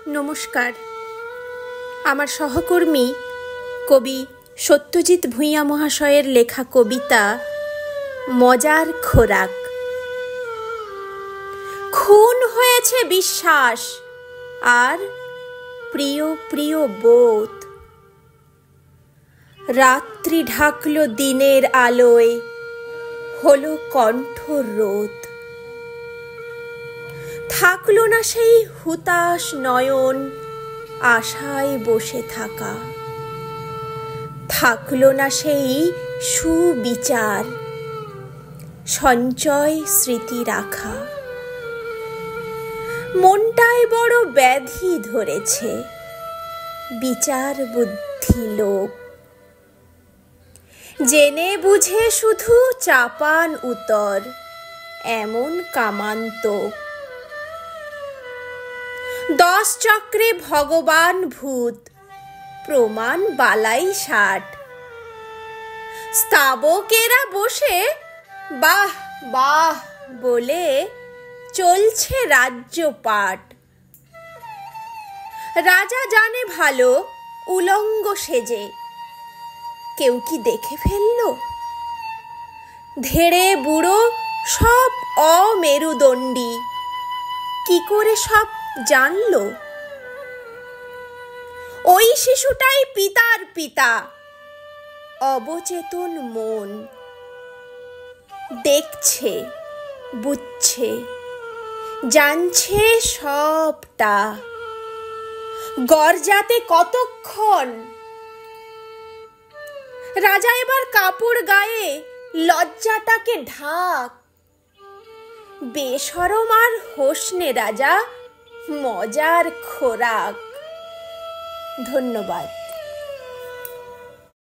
নমস্কার। আমার সহকর্মী কবি সত্যজিৎ ভূঁইয়া মহাশয়ের লেখা কবিতা মজার খোরাক। খুন হয়েছে বিশ্বাস আর প্রিয় প্রিয় বোধ, রাত্রি ঢাকল দিনের আলোয়, হলো কণ্ঠর রোদ। থাকলো না সেই হুতাশ নয়ন আশায় বসে থাকা, থাকলো না সেই সুবিচার সঞ্চয় স্মৃতি রাখা। মনটায় বড় ব্যাধি ধরেছে, বিচার বুদ্ধি লোক, জেনে বুঝে শুধু চাপান উতর এমন কামান্তক। 10 চক্রে ভগবান ভূত, প্রমাণ বালাই 60। স্তাবকেরা বসে বাহ বাহ বলে চলছে রাজ্যপাট। রাজা জানে ভালো উলঙ্গ সেজে কেউ কি দেখে ফেলল? ধেড়ে বুড়ো সব অমেরুদণ্ডী কি করে সব জানলো? ওই শিশুটাই পিতার পিতা, অবচেতন মন দেখছে, বুঝছে, জানছে সবটা। গর্জাতে কতক্ষণ? রাজা এবার কাপড় গায়ে লজ্জাটাকে ঢাক। বেশরম আর হোস নে রাজা, মজার খোরাক। ধন্যবাদ।